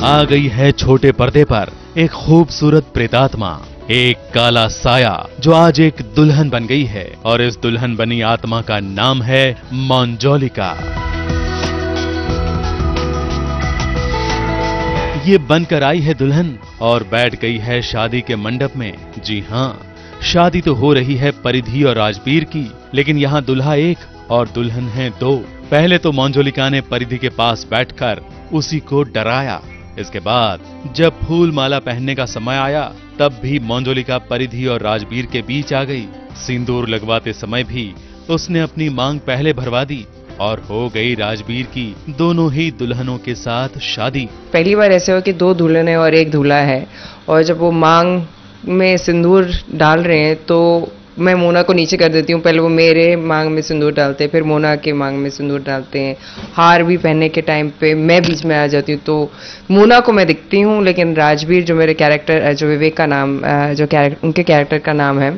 आ गई है छोटे पर्दे पर एक खूबसूरत प्रेतात्मा, एक काला साया जो आज एक दुल्हन बन गई है और इस दुल्हन बनी आत्मा का नाम है मंजोलिका। ये बनकर आई है दुल्हन और बैठ गई है शादी के मंडप में। जी हां, शादी तो हो रही है परिधि और राजबीर की, लेकिन यहाँ दुल्हा एक और दुल्हन है दो। पहले तो मंजोलिका ने परिधि के पास बैठकर उसी को डराया। इसके बाद जब फूल माला पहनने का समय आया तब भी मंजोलिका परिधि और राजबीर के बीच आ गई। सिंदूर लगवाते समय भी उसने अपनी मांग पहले भरवा दी और हो गई राजबीर की दोनों ही दुल्हनों के साथ शादी। पहली बार ऐसे हो कि दो दुल्हन है और एक दूल्हा है, और जब वो मांग में सिंदूर डाल रहे हैं तो मैं मोना को नीचे कर देती हूँ। पहले वो मेरे मांग में सिंदूर डालते हैं, फिर मोना के मांग में सिंदूर डालते हैं। हार भी पहनने के टाइम पे मैं बीच में आ जाती हूँ, तो मोना को मैं दिखती हूँ, लेकिन राजबीर जो मेरे कैरेक्टर, जो विवेक का नाम, उनके कैरेक्टर का नाम है,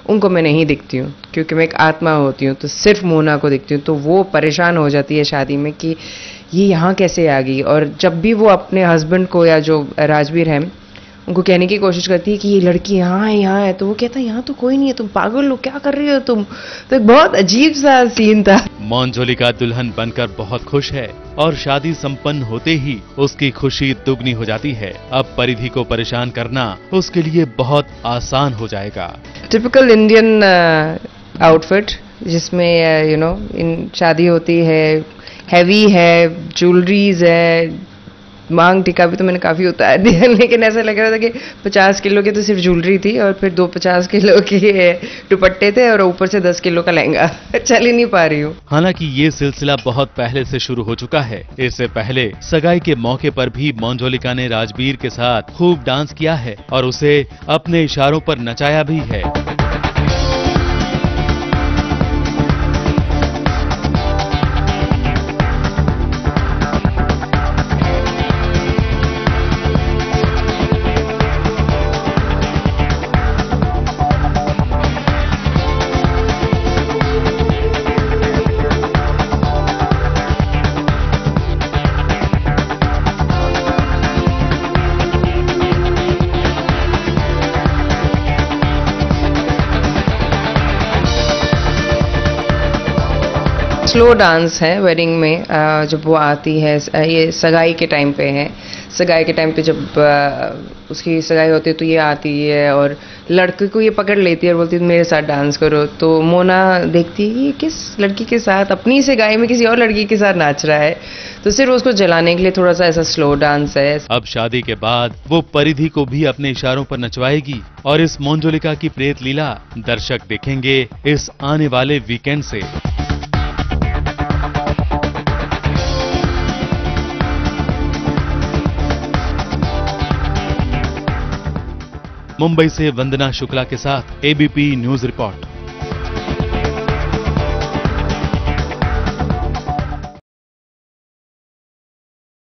उनको मैं नहीं दिखती हूँ क्योंकि मैं एक आत्मा होती हूँ, तो सिर्फ मोना को दिखती हूँ। तो वो परेशान हो जाती है शादी में कि ये यहाँ कैसे आ गई। और जब भी वो अपने हस्बैंड को या जो राजबीर है उनको कहने की कोशिश करती है कि ये लड़की यहाँ है, तो वो कहता है यहाँ तो कोई नहीं है, तुम पागल हो, क्या कर रही हो तुम। तो एक बहुत अजीब सा सीन था। मंजोलिका दुल्हन बनकर बहुत खुश है और शादी संपन्न होते ही उसकी खुशी दुगनी हो जाती है। अब परिधि को परेशान करना उसके लिए बहुत आसान हो जाएगा। टिपिकल इंडियन आउटफिट जिसमें इन शादी होती है, हैवी है, ज्वेलरीज है, मांग टीका भी तो मैंने काफी उतार दिया, लेकिन ऐसा लग रहा था कि 50 किलो की तो सिर्फ ज्वेलरी थी और फिर 50 किलो के दुपट्टे थे और ऊपर से 10 किलो का लहंगा। चल ही नहीं पा रही हूँ। हालांकि ये सिलसिला बहुत पहले से शुरू हो चुका है। इससे पहले सगाई के मौके पर भी मंजोलिका ने राजबीर के साथ खूब डांस किया है और उसे अपने इशारों पर नचाया भी है। स्लो डांस है वेडिंग में। जब वो आती है, ये सगाई के टाइम पे है। सगाई के टाइम पे जब उसकी सगाई होती है तो ये आती है और लड़के को ये पकड़ लेती है और बोलती है मेरे साथ डांस करो। तो मोना देखती है ये किस लड़की के साथ, अपनी सगाई में किसी और लड़की के साथ नाच रहा है, तो सिर्फ उसको जलाने के लिए थोड़ा सा ऐसा स्लो डांस है। अब शादी के बाद वो परिधि को भी अपने इशारों पर नचवाएगी और इस मंजोलिका की प्रेत लीला दर्शक देखेंगे इस आने वाले वीकेंड से। मुंबई से वंदना शुक्ला के साथ एबीपी न्यूज रिपोर्ट।